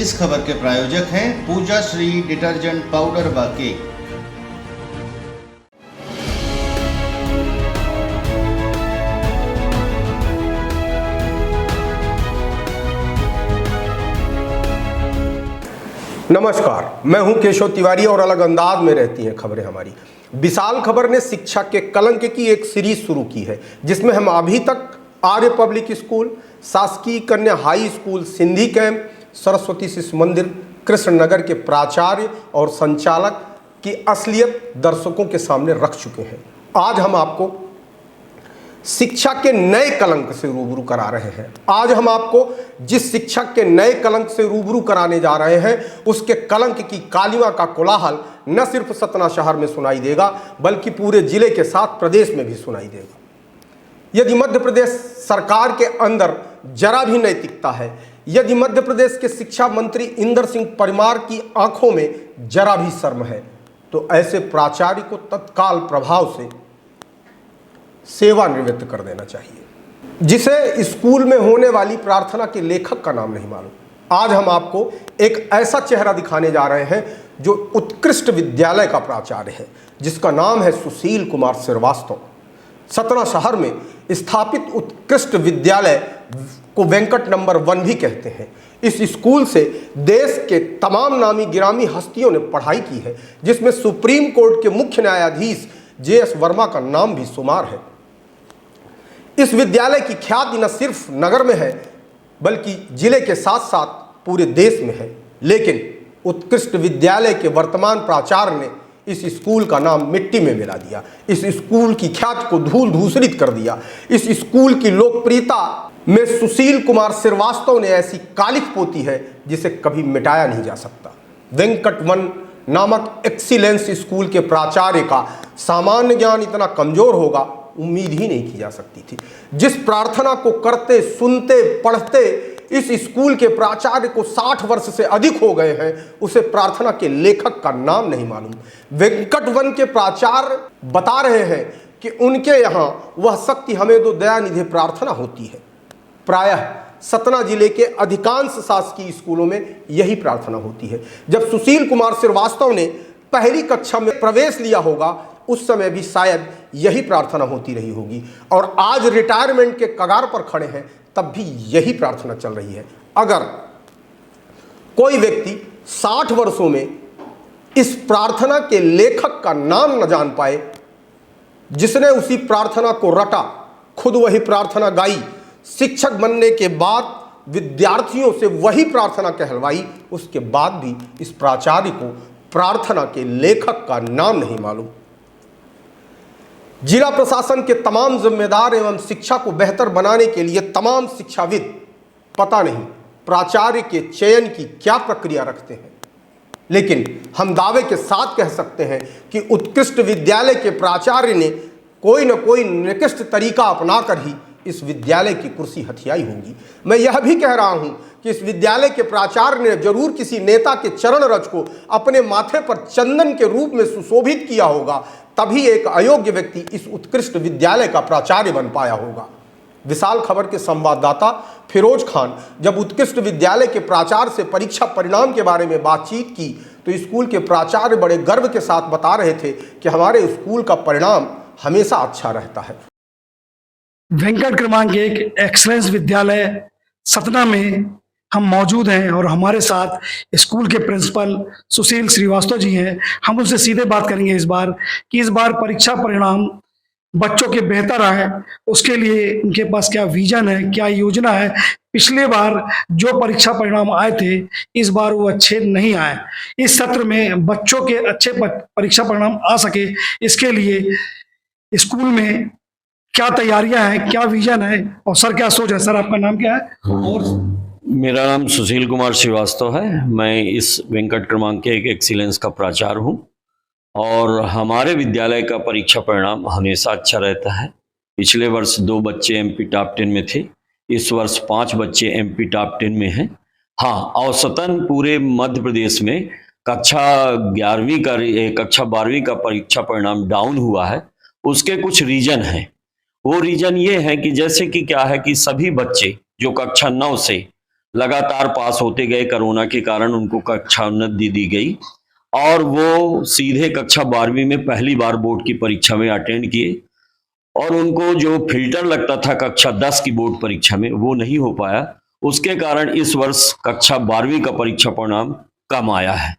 इस खबर के प्रायोजक हैं पूजा श्री डिटर्जेंट पाउडर व केक। नमस्कार, मैं हूं केशव तिवारी और अलग अंदाज में रहती हैं खबरें हमारी। विशाल खबर ने शिक्षा के कलंक की एक सीरीज शुरू की है, जिसमें हम अभी तक आर्य पब्लिक स्कूल, शासकीय कन्या high school Sindhi camp, Saraswati Shishu मंदिर कृष्णनगर के प्राचार्य और संचालक की असलियत दर्शकों के सामने रख चुके हैं। आज हम आपको शिक्षा के नए कलंक से रूबरू करा रहे हैं। आज हम आपको जिस शिक्षक के नए कलंक से रूबरू कराने जा रहे हैं, उसके कलंक की कालिमा का कोलाहल न सिर्फ सतना शहर में सुनाई देगा, बल्कि पूरे जिले के साथ प्रदेश में भी सुनाई देगा। यदि मध्य प्रदेश सरकार के अंदर जरा भी नैतिकता है, यदि मध्य प्रदेश के शिक्षा मंत्री इंदर सिंह परमार की आंखों में जरा भी शर्म है, तो ऐसे प्राचार्य को तत्काल प्रभाव से सेवानिवृत्त कर देना चाहिए। जिसे स्कूल में होने वाली प्रार्थना के लेखक का नाम नहीं मालूम, आज हम आपको एक ऐसा चेहरा दिखाने जा रहे हैं जो उत्कृष्ट विद्यालय का प्राचार्य है, जिसका नाम है सुशील कुमार श्रीवास्तव। सतना शहर में स्थापित उत्कृष्ट विद्यालय को वेंकट नंबर 1 भी कहते हैं। इस स्कूल से देश के तमाम नामी गिरामी हस्तियों ने पढ़ाई की है, जिसमें सुप्रीम कोर्ट के मुख्य न्यायाधीश JS वर्मा का नाम भी शुमार है। इस विद्यालय की ख्याति न सिर्फ नगर में है, बल्कि जिले के साथ साथ पूरे देश में है। लेकिन उत्कृष्ट विद्यालय के वर्तमान प्राचार्य ने इस स्कूल का नाम मिट्टी में मिला दिया, इस स्कूल की ख्याति को धूल धूसरित कर दिया। इस स्कूल की लोकप्रियता में सुशील कुमार श्रीवास्तव ने ऐसी कालिख पोती है जिसे कभी मिटाया नहीं जा सकता। वेंकट 1 नामक एक्सीलेंस स्कूल के प्राचार्य का सामान्य ज्ञान इतना कमजोर होगा, उम्मीद ही नहीं की जा सकती थी। जिस प्रार्थना को करते, सुनते, पढ़ते इस स्कूल के प्राचार्य को 60 वर्ष से अधिक हो गए हैं, उसे प्रार्थना के लेखक का नाम नहीं मालूम। वेंकट 1 के प्राचार्य बता रहे हैं कि उनके यहाँ वह शक्ति हमें दो दयानिधि प्रार्थना होती है। प्रायः सतना जिले के अधिकांश शासकीय स्कूलों में यही प्रार्थना होती है। जब सुशील कुमार श्रीवास्तव ने पहली कक्षा में प्रवेश लिया होगा, उस समय भी शायद यही प्रार्थना होती रही होगी, और आज रिटायरमेंट के कगार पर खड़े हैं, तब भी यही प्रार्थना चल रही है। अगर कोई व्यक्ति 60 वर्षों में इस प्रार्थना के लेखक का नाम न जान पाए, जिसने उसी प्रार्थना को रटा, खुद वही प्रार्थना गाई, शिक्षक बनने के बाद विद्यार्थियों से वही प्रार्थना कहलवाई, उसके बाद भी इस प्राचार्य को प्रार्थना के लेखक का नाम नहीं मालूम। जिला प्रशासन के तमाम जिम्मेदार एवं शिक्षा को बेहतर बनाने के लिए तमाम शिक्षाविद पता नहीं प्राचार्य के चयन की क्या प्रक्रिया रखते हैं, लेकिन हम दावे के साथ कह सकते हैं कि उत्कृष्ट विद्यालय के प्राचार्य ने कोई न कोई निकृष्ट तरीका अपनाकर ही इस विद्यालय की कुर्सी हथियाई होगी। मैं यह भी कह रहा हूं कि इस विद्यालय के प्राचार्य ने जरूर किसी नेता के चरण रज को अपने माथे पर चंदन के रूप में सुशोभित किया होगा, तभी एक अयोग्य व्यक्ति इस उत्कृष्ट विद्यालय का प्राचार्य बन पाया होगा। विशाल खबर के संवाददाता फिरोज खान जब उत्कृष्ट विद्यालय के प्राचार्य से परीक्षा परिणाम के बारे में बातचीत की, तो स्कूल के प्राचार्य बड़े गर्व के साथ बता रहे थे कि हमारे स्कूल का परिणाम हमेशा अच्छा रहता है। वेंकट क्रमांक 1 एक्सलेंस विद्यालय सतना में हम मौजूद हैं और हमारे साथ स्कूल के प्रिंसिपल सुशील श्रीवास्तव जी हैं। हम उनसे सीधे बात करेंगे इस बार कि इस बार परीक्षा परिणाम बच्चों के बेहतर आए, उसके लिए उनके पास क्या विजन है, क्या योजना है। पिछले बार जो परीक्षा परिणाम आए थे, इस बार वो अच्छे नहीं आए। इस सत्र में बच्चों के अच्छे परीक्षा परिणाम आ सके, इसके लिए स्कूल में क्या तैयारियां हैं, क्या विजन है और सर क्या सोच है। सर आपका नाम क्या है? और मेरा नाम सुशील कुमार श्रीवास्तव है। मैं इस वेंकट क्रमांक 1 एक्सीलेंस का प्राचार्य हूँ और हमारे विद्यालय का परीक्षा परिणाम हमेशा अच्छा रहता है। पिछले वर्ष 2 बच्चे MP टॉप 10 में थे, इस वर्ष 5 बच्चे MP टॉप 10 में हैं। हाँ, औसतन पूरे मध्य प्रदेश में कक्षा 12वीं का परीक्षा परिणाम डाउन हुआ है। उसके कुछ रीजन हैं। वो रीजन ये है कि जैसे कि क्या है कि सभी बच्चे जो कक्षा 9 से लगातार पास होते गए। कोरोना के कारण उनको कक्षा उन्नति दी गई और वो सीधे कक्षा 12वीं में पहली बार बोर्ड की परीक्षा में अटेंड किए और उनको जो फिल्टर लगता था कक्षा 10 की बोर्ड परीक्षा में वो नहीं हो पाया। उसके कारण इस वर्ष कक्षा 12वीं का परीक्षा परिणाम कम आया है।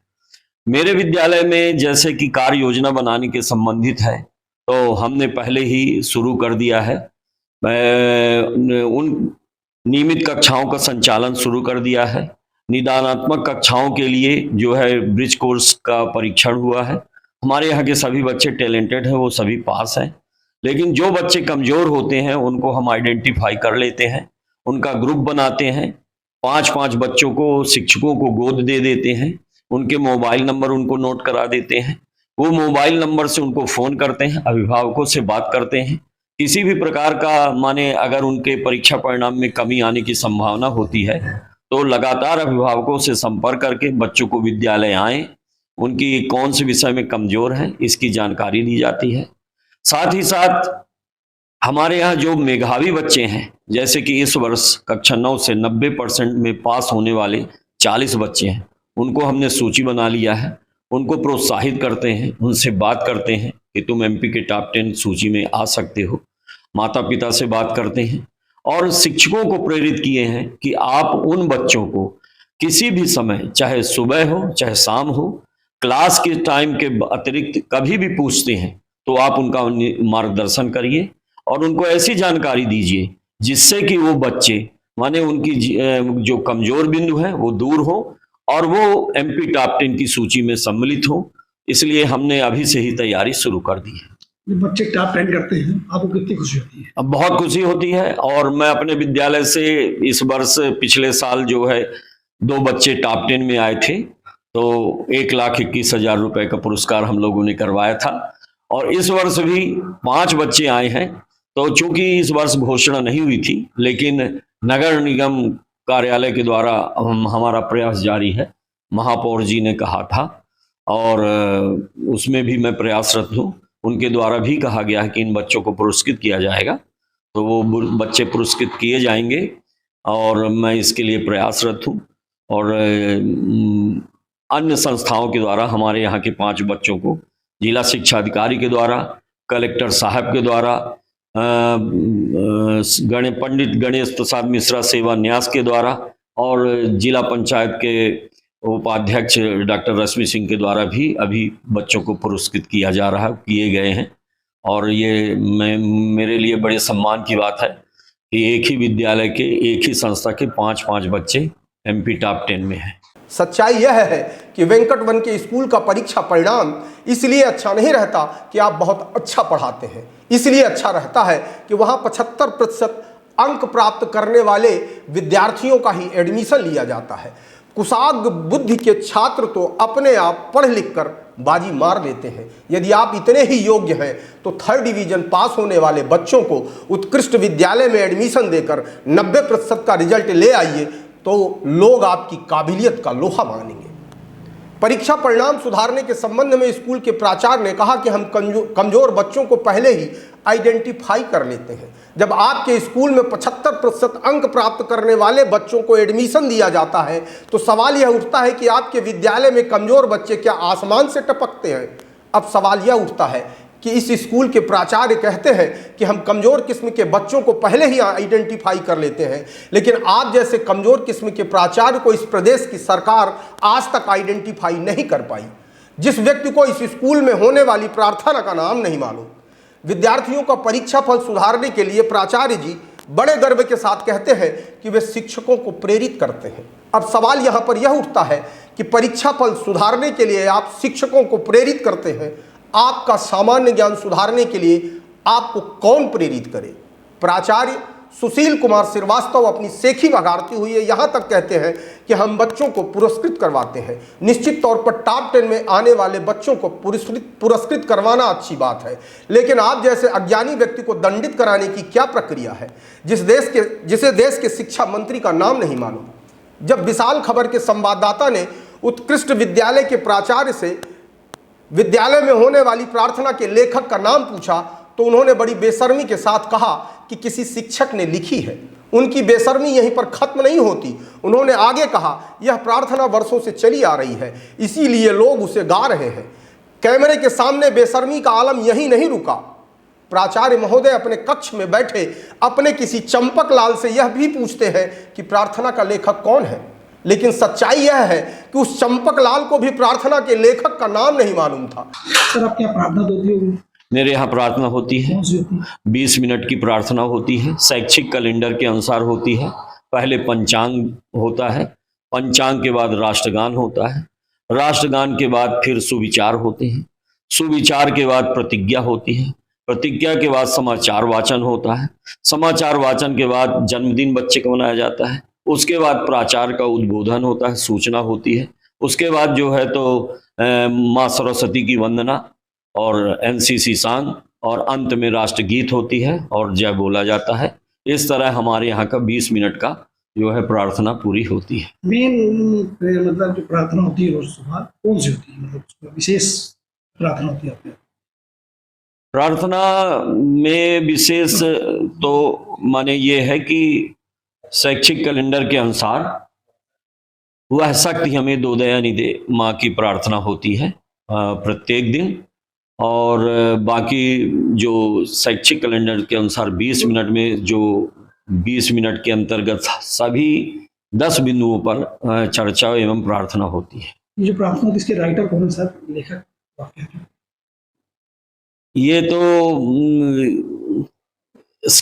मेरे विद्यालय में जैसे कि कार्य योजना बनाने के संबंधित है तो हमने पहले ही शुरू कर दिया है। उन नियमित कक्षाओं का संचालन शुरू कर दिया है। निदानात्मक कक्षाओं के लिए जो है ब्रिज कोर्स का परीक्षण हुआ है। हमारे यहाँ के सभी बच्चे टैलेंटेड हैं, वो सभी पास हैं, लेकिन जो बच्चे कमज़ोर होते हैं उनको हम आइडेंटिफाई कर लेते हैं, उनका ग्रुप बनाते हैं, 5-5 बच्चों को शिक्षकों को गोद दे देते हैं, उनके मोबाइल नंबर उनको नोट करा देते हैं, वो मोबाइल नंबर से उनको फ़ोन करते हैं, अभिभावकों से बात करते हैं। किसी भी प्रकार का माने अगर उनके परीक्षा परिणाम में कमी आने की संभावना होती है तो लगातार अभिभावकों से संपर्क करके बच्चों को विद्यालय आएँ, उनकी कौन से विषय में कमज़ोर हैं इसकी जानकारी दी जाती है। साथ ही साथ हमारे यहाँ जो मेधावी बच्चे हैं, जैसे कि इस वर्ष कक्षा 9 से 90% में पास होने वाले 40 बच्चे हैं, उनको हमने सूची बना लिया है। उनको प्रोत्साहित करते हैं, उनसे बात करते हैं कि तुम एमपी के टॉप 10 सूची में आ सकते हो। माता पिता से बात करते हैं और शिक्षकों को प्रेरित किए हैं कि आप उन बच्चों को किसी भी समय, चाहे सुबह हो चाहे शाम हो, क्लास के टाइम के अतिरिक्त कभी भी पूछते हैं तो आप उनका मार्गदर्शन करिए और उनको ऐसी जानकारी दीजिए जिससे कि वो बच्चे माने उनकी जो कमजोर बिंदु है वो दूर हो और वो एमपी टॉप 10 की सूची में सम्मिलित हो। इसलिए हमने अभी से ही तैयारी शुरू कर दी है। बच्चे टॉप 10 करते हैं, आपको कितनी खुशी होती है? अब बहुत खुशी होती है और मैं अपने विद्यालय से इस वर्ष, पिछले साल जो है 2 बच्चे टॉप 10 में आए थे तो 1,21,000 रुपए का पुरस्कार हम लोगों ने करवाया था और इस वर्ष भी 5 बच्चे आए हैं। तो चूंकि इस वर्ष घोषणा नहीं हुई थी लेकिन नगर निगम कार्यालय के द्वारा हमारा प्रयास जारी है। महापौर जी ने कहा था और उसमें भी मैं प्रयासरत हूँ। उनके द्वारा भी कहा गया है कि इन बच्चों को पुरस्कृत किया जाएगा, तो वो बच्चे पुरस्कृत किए जाएंगे और मैं इसके लिए प्रयासरत हूँ। और अन्य संस्थाओं के द्वारा हमारे यहाँ के 5 बच्चों को जिला शिक्षा अधिकारी के द्वारा, कलेक्टर साहब के द्वारा, पंडित गणेश प्रसाद मिश्रा सेवा न्यास के द्वारा और जिला पंचायत के उपाध्यक्ष डॉक्टर रश्मि सिंह के द्वारा भी अभी बच्चों को पुरस्कृत किया जा रहा है, किए गए हैं। और ये मेरे लिए बड़े सम्मान की बात है कि एक ही विद्यालय के, एक ही संस्था के 5-5 बच्चे एमपी टॉप 10 में हैं। सच्चाई यह है कि वेंकट वन के स्कूल का परीक्षा परिणाम इसलिए अच्छा नहीं रहता कि आप बहुत अच्छा पढ़ाते हैं, इसलिए अच्छा रहता है कि वहाँ 75% अंक प्राप्त करने वाले विद्यार्थियों का ही एडमिशन लिया जाता है। कुशाग्र बुद्धि के छात्र तो अपने आप पढ़ लिख कर बाजी मार लेते हैं। यदि आप इतने ही योग्य हैं तो 3rd डिवीजन पास होने वाले बच्चों को उत्कृष्ट विद्यालय में एडमिशन देकर 90% का रिजल्ट ले आइए तो लोग आपकी काबिलियत का लोहा मानेंगे। परीक्षा परिणाम सुधारने के संबंध में स्कूल के प्राचार्य ने कहा कि हम कमजोर बच्चों को पहले ही आइडेंटिफाई कर लेते हैं। जब आपके स्कूल में 75% अंक प्राप्त करने वाले बच्चों को एडमिशन दिया जाता है तो सवाल यह उठता है कि आपके विद्यालय में कमजोर बच्चे क्या आसमान से टपकते हैं? अब सवाल यह उठता है कि इस स्कूल के प्राचार्य कहते हैं कि हम कमज़ोर किस्म के बच्चों को पहले ही आइडेंटिफाई कर लेते हैं, लेकिन आप जैसे कमज़ोर किस्म के प्राचार्य को इस प्रदेश की सरकार आज तक आइडेंटिफाई नहीं कर पाई। जिस व्यक्ति को इस स्कूल में होने वाली प्रार्थना का नाम नहीं मालूम। विद्यार्थियों का परीक्षा फल सुधारने के लिए प्राचार्य जी बड़े गर्व के साथ कहते हैं कि वे शिक्षकों को प्रेरित करते हैं। अब सवाल यहाँ पर यह उठता है कि परीक्षा फल सुधारने के लिए आप शिक्षकों को प्रेरित करते हैं, आपका सामान्य ज्ञान सुधारने के लिए आपको कौन प्रेरित करे? प्राचार्य सुशील कुमार श्रीवास्तव अपनी सेखी बघाड़ती हुई यहाँ तक कहते हैं कि हम बच्चों को पुरस्कृत करवाते हैं। निश्चित तौर पर टॉप 10 में आने वाले बच्चों को पुरस्कृत करवाना अच्छी बात है, लेकिन आप जैसे अज्ञानी व्यक्ति को दंडित कराने की क्या प्रक्रिया है जिसे देश के शिक्षा मंत्री का नाम नहीं मालूम? जब विशाल खबर के संवाददाता ने उत्कृष्ट विद्यालय के प्राचार्य से विद्यालय में होने वाली प्रार्थना के लेखक का नाम पूछा तो उन्होंने बड़ी बेशर्मी के साथ कहा कि किसी शिक्षक ने लिखी है। उनकी बेशर्मी यहीं पर खत्म नहीं होती। उन्होंने आगे कहा, यह प्रार्थना वर्षों से चली आ रही है, इसीलिए लोग उसे गा रहे हैं। कैमरे के सामने बेशर्मी का आलम यहीं नहीं रुका। प्राचार्य महोदय अपने कक्ष में बैठे अपने किसी चंपक लाल से यह भी पूछते हैं कि प्रार्थना का लेखक कौन है, लेकिन सच्चाई यह है कि उस चंपक लाल को भी प्रार्थना के लेखक का नाम नहीं मालूम था। सर, आप क्या प्रार्थना होती होगी? मेरे यहाँ प्रार्थना होती है, 20 मिनट की प्रार्थना होती है, शैक्षिक कैलेंडर के अनुसार होती है। पहले पंचांग होता है, पंचांग के बाद राष्ट्रगान होता है, राष्ट्रगान के बाद फिर सुविचार होते हैं, सुविचार के बाद प्रतिज्ञा होती है, प्रतिज्ञा के बाद समाचार वाचन होता है, समाचार वाचन के बाद जन्मदिन बच्चे का मनाया जाता है, उसके बाद प्राचार्य का उद्बोधन होता है, सूचना होती है, उसके बाद जो है तो माँ सरस्वती की वंदना और एनसीसी सॉन्ग और अंत में राष्ट्रगीत होती है और जय बोला जाता है। इस तरह हमारे यहाँ का 20 मिनट का जो है प्रार्थना पूरी होती है। मेन मतलब जो प्रार्थना होती है रोज सुबह कौन सी होती है, मतलब विशेष प्रार्थना होती है आपके? प्रार्थना में विशेष तो माने ये है कि शैक्षिक कैलेंडर के अनुसार वह शक्ति हमें दो दया निधे माँ की प्रार्थना होती है प्रत्येक दिन, और बाकी जो शैक्षिक कैलेंडर के अनुसार 20 मिनट में जो 20 मिनट के अंतर्गत सभी 10 बिंदुओं पर चर्चा एवं प्रार्थना होती है। ये जो प्रार्थना इसके राइटर कौन है सर, लेखक वाक्य? ये तो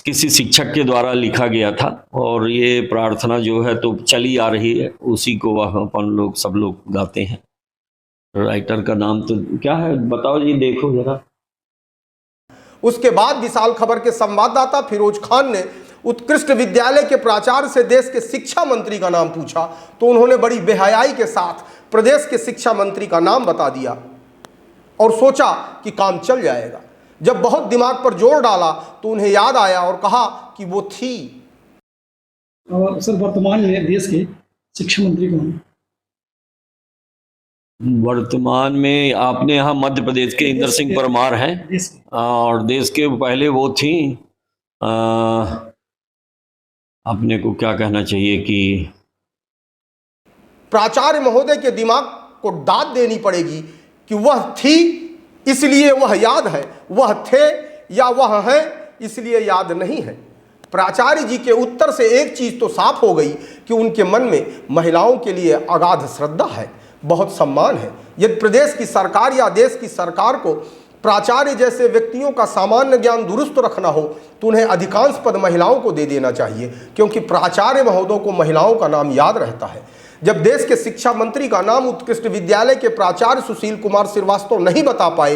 किसी शिक्षक के द्वारा लिखा गया था और ये प्रार्थना जो है तो चली आ रही है, उसी को वह अपन लोग सब लोग गाते हैं। राइटर का नाम तो क्या है बताओ जी, देखो जरा। उसके बाद विशाल खबर के संवाददाता फिरोज खान ने उत्कृष्ट विद्यालय के प्राचार्य से देश के शिक्षा मंत्री का नाम पूछा तो उन्होंने बड़ी बेहयाई के साथ प्रदेश के शिक्षा मंत्री का नाम बता दिया और सोचा कि काम चल जाएगा। जब बहुत दिमाग पर जोर डाला तो उन्हें याद आया और कहा कि वो थी। और सर, वर्तमान में देश के शिक्षा मंत्री कौन है? वर्तमान में आपने यहाँ मध्य प्रदेश के इंदर सिंह परमार हैं और देश के पहले वो थी अपने को क्या कहना चाहिए कि प्राचार्य महोदय के दिमाग को दाद देनी पड़ेगी कि वह थी इसलिए वह याद है, वह थे या वह हैं इसलिए याद नहीं है। प्राचार्य जी के उत्तर से एक चीज तो साफ हो गई कि उनके मन में महिलाओं के लिए अगाध श्रद्धा है, बहुत सम्मान है। यदि प्रदेश की सरकार या देश की सरकार को प्राचार्य जैसे व्यक्तियों का सामान्य ज्ञान दुरुस्त रखना हो तो उन्हें अधिकांश पद महिलाओं को दे देना चाहिए, क्योंकि प्राचार्य महोदयों को महिलाओं का नाम याद रहता है। जब देश के शिक्षा मंत्री का नाम उत्कृष्ट विद्यालय के प्राचार्य सुशील कुमार श्रीवास्तव नहीं बता पाए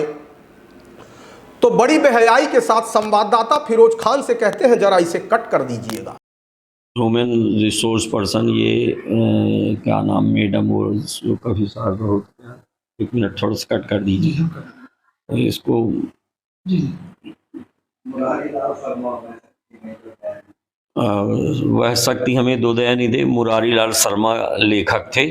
तो बड़ी बेहयाई के साथ संवाददाता फिरोज खान से कहते हैं, जरा इसे कट कर दीजिएगा। ह्यूमन रिसोर्स पर्सन ये क्या नाम मैडम वो काफ़ी सारा होता है, 1 मिनट थोड़ा सा कट कर दीजिए इसको। वह शक्ति हमें दो दया निधे मुरारी लाल शर्मा लेखक थे।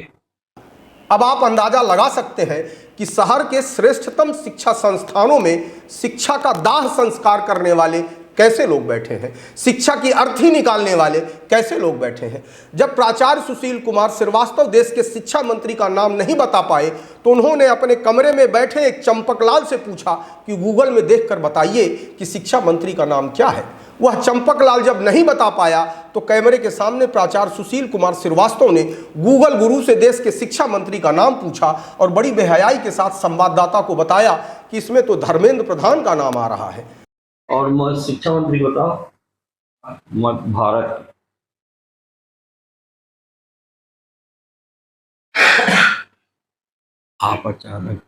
अब आप अंदाजा लगा सकते हैं कि शहर के श्रेष्ठतम शिक्षा संस्थानों में शिक्षा का दाह संस्कार करने वाले कैसे लोग बैठे हैं, शिक्षा की अर्थी निकालने वाले कैसे लोग बैठे हैं। जब प्राचार्य सुशील कुमार श्रीवास्तव देश के शिक्षा मंत्री का नाम नहीं बता पाए तो उन्होंने अपने कमरे में बैठे एक चंपकलाल से पूछा कि गूगल में देखकर बताइए कि शिक्षा मंत्री का नाम क्या है। वह चंपकलाल जब नहीं बता पाया तो कैमरे के सामने प्राचार्य सुशील कुमार श्रीवास्तव ने गूगल गुरु से देश के शिक्षा मंत्री का नाम पूछा और बड़ी बेहयाई के साथ संवाददाता को बताया कि इसमें तो धर्मेंद्र प्रधान का नाम आ रहा है। और शिक्षा मंत्री बताओ मध्य भारत। आप अचानक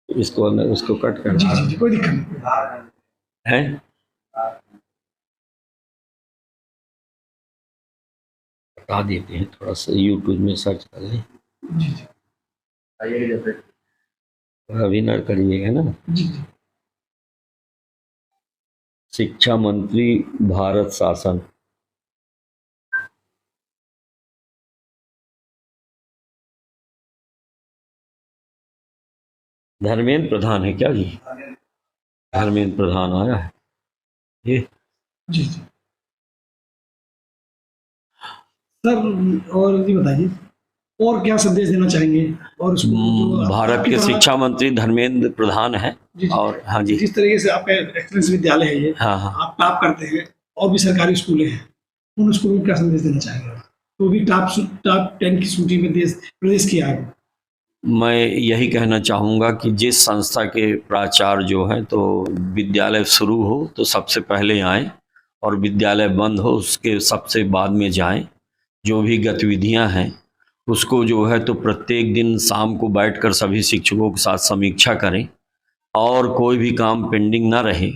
इसको कट कर जी, कोई दिक्कत नहीं है। बता देते हैं, थोड़ा सा यूट्यूब में सर्च कर लें। अभी न करिएगा ना। शिक्षा मंत्री भारत शासन, धर्मेंद्र प्रधान है क्या जी? धर्मेंद्र प्रधान आया है ये। जी। सर और ये बताइए और क्या संदेश देना चाहेंगे? और भारत आपकी के तरह- शिक्षा मंत्री धर्मेंद्र प्रधान हैं। जी, जी। और हाँ जी, जिस तरीके से आपका एक्सलेंस विद्यालय है ये, हाँ हाँ, आप टॉप करते हैं और भी सरकारी स्कूलें हैं, उन स्कूलों को क्या संदेश देना चाहेंगे? तो भी टॉप 10 की सूची में प्रदेश की आए। मैं यही कहना चाहूँगा कि जिस संस्था के प्राचार्य जो हैं, तो विद्यालय शुरू हो तो सबसे पहले आएँ, और विद्यालय बंद हो उसके सबसे बाद में जाएं। जो भी गतिविधियां हैं उसको जो है तो प्रत्येक दिन शाम को बैठकर सभी शिक्षकों के साथ समीक्षा करें, और कोई भी काम पेंडिंग ना रहे,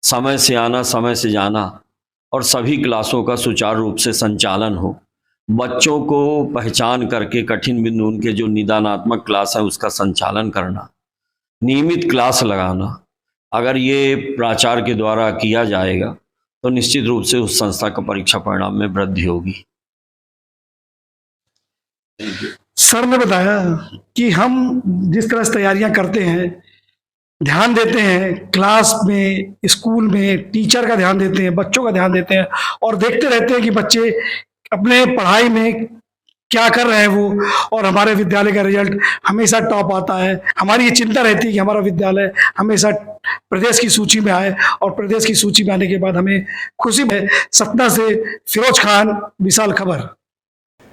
समय से आना समय से जाना, और सभी क्लासों का सुचारू रूप से संचालन हो। बच्चों को पहचान करके कठिन बिंदु उनके जो निदानात्मक क्लास है उसका संचालन करना, नियमित क्लास लगाना, अगर ये प्राचार्य के द्वारा किया जाएगा तो निश्चित रूप से उस संस्था का परीक्षा परिणाम में वृद्धि होगी। सर ने बताया कि हम जिस तरह से तैयारियां करते हैं, ध्यान देते हैं क्लास में, स्कूल में टीचर का ध्यान देते हैं, बच्चों का ध्यान देते हैं, और देखते रहते हैं कि बच्चे अपने पढ़ाई में क्या कर रहे हैं वो, और हमारे विद्यालय का रिजल्ट हमेशा टॉप आता है। हमारी ये चिंता रहती है कि हमारा विद्यालय हमेशा प्रदेश की सूची में आए, और प्रदेश की सूची में आने के बाद हमें खुशी है। सतना से फिरोज खान, विशाल खबर।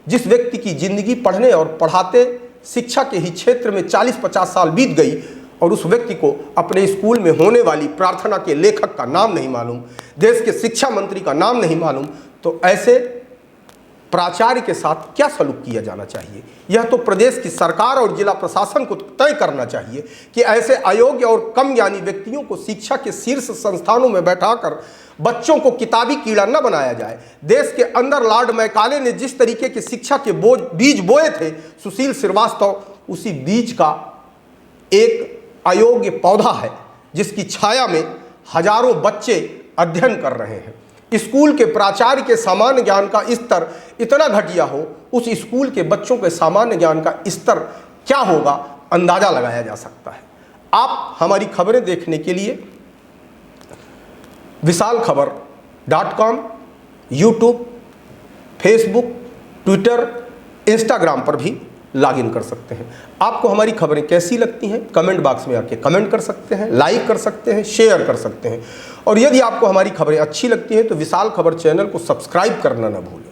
जिस व्यक्ति की जिंदगी पढ़ने और पढ़ाते शिक्षा के ही क्षेत्र में 40-50 साल बीत गई, और उस व्यक्ति को अपने स्कूल में होने वाली प्रार्थना के लेखक का नाम नहीं मालूम, देश के शिक्षा मंत्री का नाम नहीं मालूम, तो ऐसे प्राचार्य के साथ क्या सलूक किया जाना चाहिए? यह तो प्रदेश की सरकार और जिला प्रशासन को तय करना चाहिए कि ऐसे अयोग्य और कम ज्ञानी व्यक्तियों को शिक्षा के शीर्ष संस्थानों में बैठाकर बच्चों को किताबी कीड़ा न बनाया जाए। देश के अंदर लॉर्ड मैकाले ने जिस तरीके की शिक्षा के बीज बोए थे, सुशील श्रीवास्तव उसी बीज का एक अयोग्य पौधा है, जिसकी छाया में हजारों बच्चे अध्ययन कर रहे हैं। स्कूल के प्राचार्य के सामान्य ज्ञान का स्तर इतना घटिया हो, उस स्कूल के बच्चों के सामान्य ज्ञान का स्तर क्या होगा अंदाजा लगाया जा सकता है। आप हमारी खबरें देखने के लिए visalkhabar.com, YouTube, Facebook, Twitter, Instagram पर भी लॉगिन कर सकते हैं। आपको हमारी खबरें कैसी लगती हैं कमेंट बॉक्स में आके कमेंट कर सकते हैं, लाइक कर सकते हैं, शेयर कर सकते हैं, और यदि आपको हमारी खबरें अच्छी लगती हैं तो विशाल खबर चैनल को सब्सक्राइब करना ना भूलें।